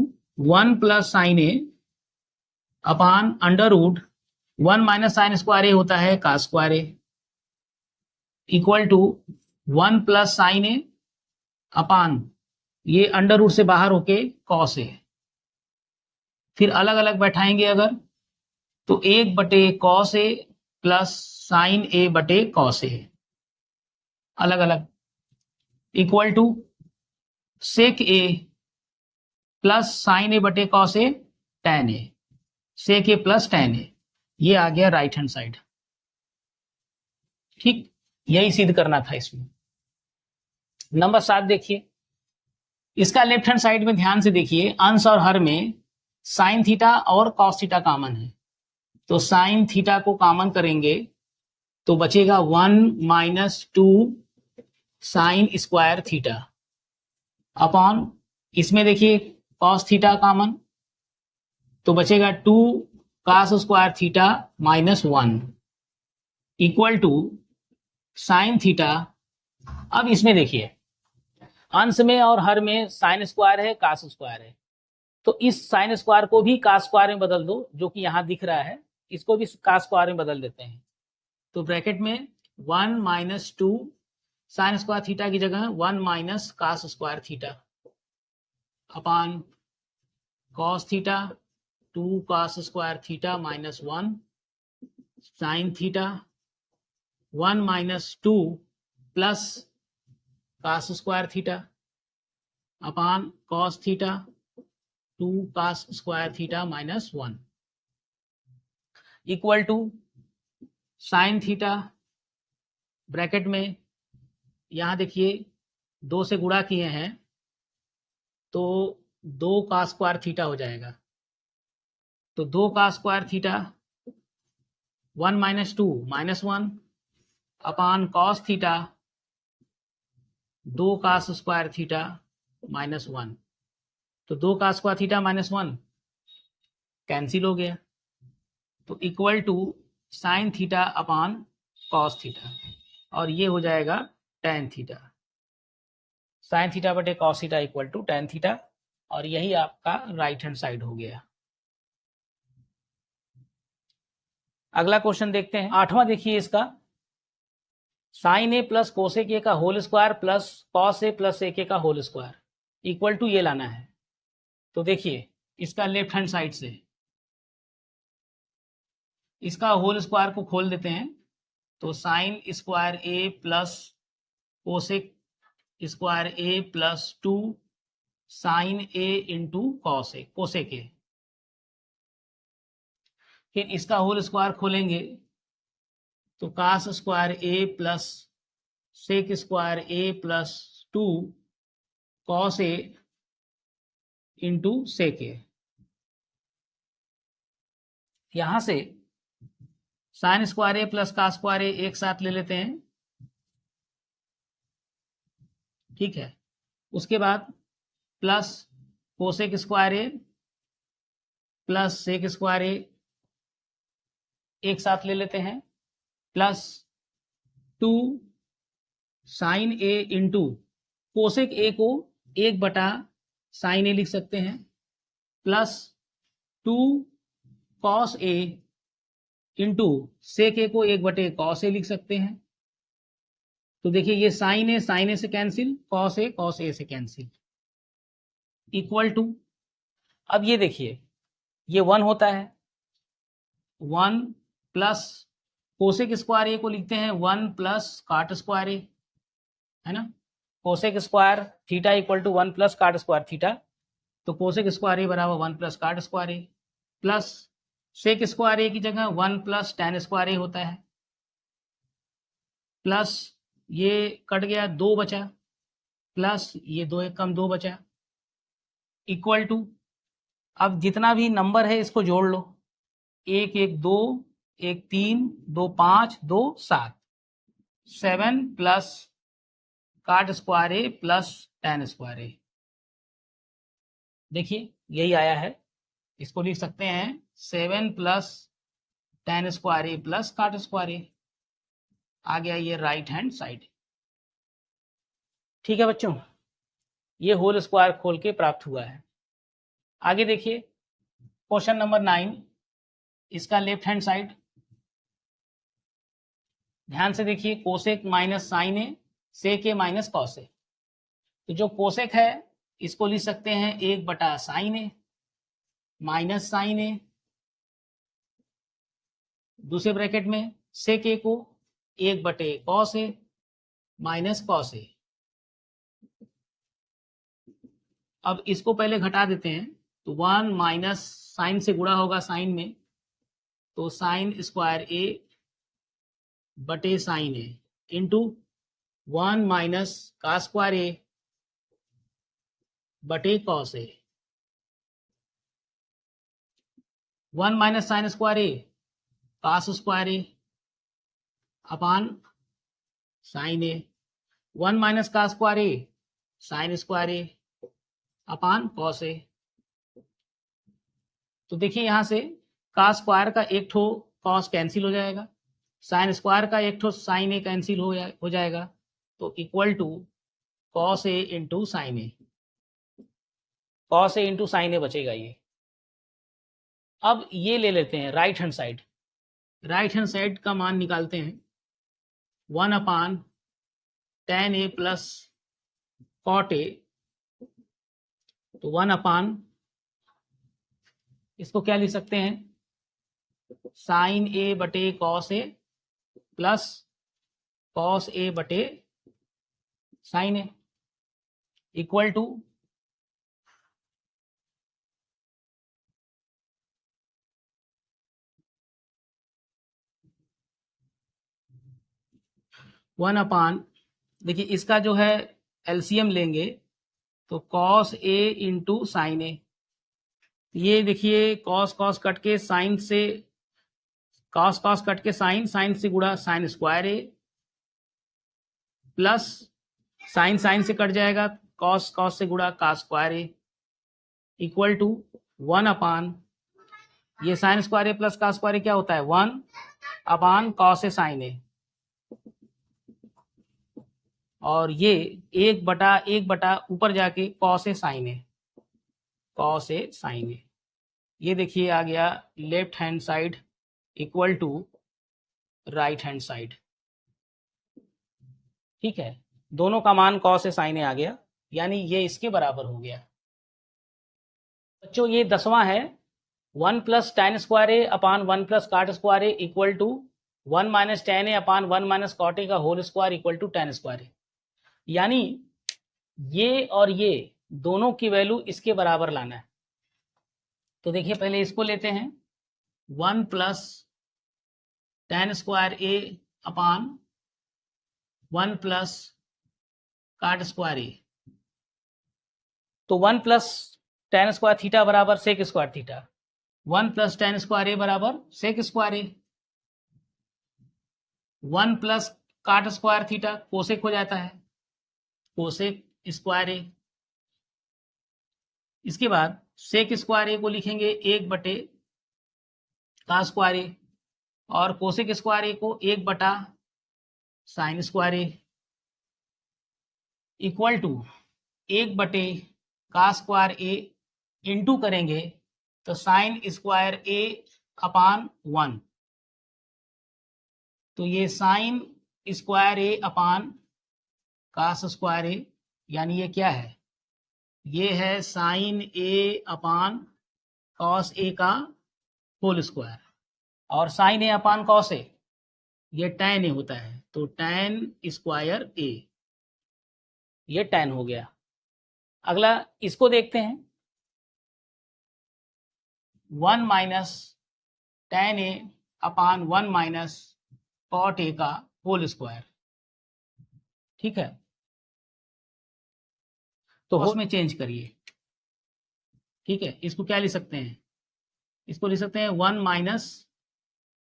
1 plus sine A upon under root 1 minus sine square A होता है का square A, equal to 1 plus sine A upon ये अंडर रूट से बाहर होके कॉस ए। फिर अलग अलग बैठाएंगे अगर, तो 1 बटे cos A plus sine A बटे कॉस ए, अलग अलग, equal to sec A plus sine A बटे cos A tan A, sec A plus tan A. ये आ गया राइट हैंड साइड। ठीक, यही सिद्ध करना था इसमें। नंबर 7 देखिए, इसका लेफ्ट हैंड साइड में ध्यान से देखिए, अंश और हर में साइन थीटा और कॉस थीटा कॉमन है, तो साइन थीटा को कॉमन करेंगे तो बचेगा 1 minus 2 sine square theta upon, इसमें देखिए कॉस थीटा कॉमन, तो बचेगा 2 cos square theta minus 1 equal to sine theta. अब इसमें देखिए अंश में और हर में साइन स्क्वायर है कॉस स्क्वायर है, तो इस साइन स्क्वायर को भी कॉस स्क्वायर में बदल दो, जो कि यहां दिख रहा है, इसको भी कॉस स्क्वायर में बदल देते हैं, तो ब्रैकेट में 1 माइनस 2 साइन स्क्वायर थीटा की जगह 1 minus cos square theta upon cos theta 2 cos square theta minus 1 sine theta 1 minus 2 plus cos square theta upon cos theta 2 cos square theta minus 1 equal to sine theta, bracket में यहां देखिए 2 से गुणा किए हैं तो 2 कॉस स्क्वायर थीटा हो जाएगा, तो 2 का स्क्वायर थीटा 1 माइनस 2 माइनस 1 अपान कॉस थीटा 2 का स्क्वायर थीटा माइनस 1। तो 2 का स्क्वायर थीटा माइनस 1 कैंसिल हो गया, तो equal to sine theta upon cos theta, और ये हो जाएगा टेन थीटा। साइन थीटा बटे cos theta equal to tan theta, और यही आपका राइट हैंड साइड हो गया। अगला क्वेश्चन देखते हैं, 8वां देखिए इसका, sine A plus cosec A का whole square plus cos A plus A के का होल स्क्वायर इक्वल टू ये लाना है। तो देखिए इसका लेफ्ट हैंड साइड से इसका होल स्क्वायर को खोल देते हैं, तो sine square A plus cosec square A plus 2 sine A into cosec A. फिर इसका होल स्क्वायर खोलेंगे तो cos square A plus sec square A plus 2 cos A into sec A. यहां से साइन स्क्वायर ए प्लस का square A एक साथ ले लेते हैं, ठीक है। उसके बाद plus cosec square A plus sec square A एक साथ ले लेते हैं, plus 2 sine A into cosec A को 1 बटा साइन ए लिख सकते हैं, plus 2 cos A into sec A को 1 बटे कॉस ए लिख सकते हैं। तो देखिए ये साइन ए से कैंसिल, कॉस ए से कैंसिल, इक्वल टू, अब ये देखिए ये 1 होता है, 1 प्लस कोसेक स्क्वायर ए को लिखते हैं 1 प्लस काट स्क्वायर ए, है ना। Cosec square theta equal to 1 plus cot square theta, तो कोसेक स्क्वायर ए बराबर 1 plus cot square A, plus sec square A की जगह 1 प्लस टेन स्क्वायर ए होता है, प्लस ये कट गया 2 बचा, प्लस ये 2 एक कम 2 बचा, इक्वल टू, अब जितना भी नंबर है इसको जोड़ लो, 1 1 2 1 3 2 5 2 7, 7 plus cot square A plus ten square ए। देखिए यही आया है, इसको लिख सकते हैं 7 plus ten square A plus cot square ए, आ गया ये राइट हैंड साइड। ठीक है बच्चों, ये होल स्क्वायर खोल के प्राप्त हुआ है। आगे देखिए क्वेश्चन नंबर 9, इसका लेफ्ट हैंड साइड, ध्यान से देखिए, कोसेक माइनस साइन ए सेक ए माइनस कॉस ए। तो जो कोसेक है इसको लिख सकते हैं 1 बटा साइन ए माइनस साइन ए, दूसरे ब्रैकेट में सेक ए को 1 बटे cos A minus cos A. अब इसको पहले घटा देते हैं, तो 1 माइनस साइन से गुणा होगा साइन में, तो साइन स्क्वायर ए बटे साइन ए इंटू 1 माइनस का स्क्वायर ए बटे cos A, 1 minus sine square A cos square A upon sine A, 1 minus का square A sign square A upon cos ए। तो देखिए यहां से का स्क्वायर का एक ठो कॉस कैंसिल हो जाएगा, साइन स्क्वायर का एक ठो साइन ए कैंसिल हो जाएगा, तो equal to cos A into sine A, cos A into sine A बचेगा ये। अब ये ले लेते हैं right hand side, right hand side का मान निकालते हैं, 1 upon tan A plus cot A, तो 1 अपान, इसको क्या लिख सकते हैं, साइन ए बटे cos A plus cos A बटे sine A, equal to 1 upon, देखिए इसका जो है एलसीएम लेंगे तो cos A into sine A, ये देखिए कॉस कॉस कट के साइन से, कॉस कॉस कट के साइन, साइन से गुणा sine square A, plus sine sine से कट जाएगा, कॉस कॉस से गुणा cos square A, equal to 1 upon, ये sine square A plus cos square ए क्या होता है 1 अपान कॉस ए साइन ए, और ये 1/1 ऊपर जाके cos A sine A, cos A sine A, ये देखिए आ गया left hand side equal to right hand side. ठीक है, दोनों का मान कॉस ए साइन ए आ गया, यानी ये इसके बराबर हो गया। बच्चों ये 10वां है, 1 plus tan square A upon 1 plus cot square A equal to 1 minus tan A upon 1 minus cot A का whole square equal to tan square A, यानी ये और ये दोनों की वैल्यू इसके बराबर लाना है। तो देखिए पहले इसको लेते हैं, 1 plus tan square A upon 1 plus cot square A, तो 1 प्लस tan स्क्वायर थीटा बराबर sec square theta, 1 plus tan square A बराबर sec square A, 1 plus cot square theta cosec हो जाता है, कोसेक स्क्वायर ए। इसके बाद सेक स्क्वायर ए को लिखेंगे 1 बटे का स्क्वायर ए, और कोसेक स्क्वायर ए को 1 बटा sine square A, equal to 1 बटे का स्क्वायर ए इंटू करेंगे तो साइन स्क्वायर ए अपान 1, तो ये sine square A upon cos square A, यानी ये क्या है, ये है sign A upon cos A का होल स्क्वायर, और sign A upon cos A ये tan ए होता है, तो tan स्क्वायर ए, ये tan हो गया। अगला इसको देखते हैं, 1 minus tan A upon 1 minus cot A का होल स्क्वायर। ठीक है, तो उसमें चेंज करिए। ठीक है, इसको क्या लिख सकते हैं, इसको लिख सकते हैं 1 minus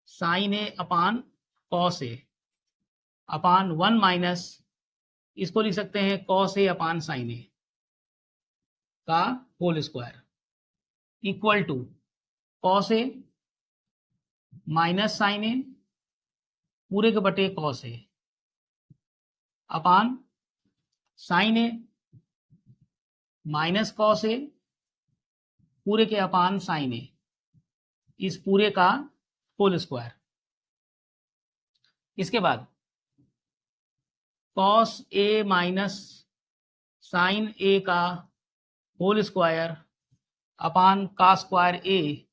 sine A upon cos A upon 1 minus, इसको लिख सकते हैं cos A upon sine A का whole square, equal to cos A minus sine A पूरे के बटे cos A upon sine A minus cos A पूरे के अपान साइन ए, इस पूरे का होल स्क्वायर। इसके बाद cos A minus sine A का होल स्क्वायर अपान का स्क्वायर ए,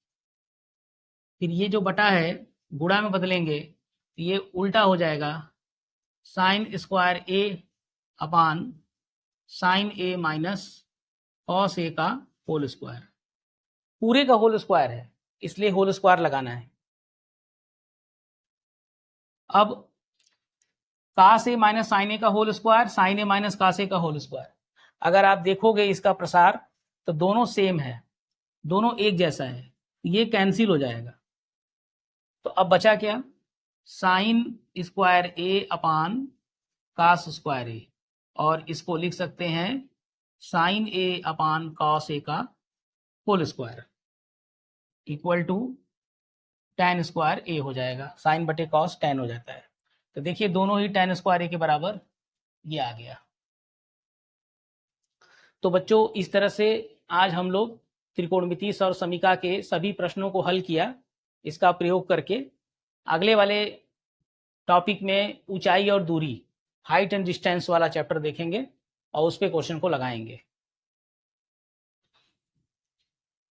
फिर ये जो बटा है गुणा में बदलेंगे तो ये उल्टा हो जाएगा, sign square A upon sine A minus cos A का होल स्क्वायर, पूरे का होल स्क्वायर है इसलिए होल स्क्वायर लगाना है। अब कास ए माइनस साइन ए का whole square, sign A minus cos ए का होल स्क्वायर, अगर आप देखोगे इसका प्रसार तो दोनों सेम है, दोनों एक जैसा है, ये कैंसिल हो जाएगा। तो अब बचा क्या, sign square A upon cos square ए, और इसको लिख सकते हैं sine A upon cos A का whole square equal to tan square A हो जाएगा, साइन बटे कॉस tan हो जाता है। तो देखिए दोनों ही tan स्क्वायर ए के बराबर ये आ गया। तो बच्चों इस तरह से आज हम लोग त्रिकोणमितीय सौर समीकरण के सभी प्रश्नों को हल किया, इसका प्रयोग करके। अगले वाले टॉपिक में ऊंचाई और दूरी, हाइट एंड डिस्टेंस वाला चैप्टर देखेंगे और उस पे क्वेश्चन को लगाएंगे।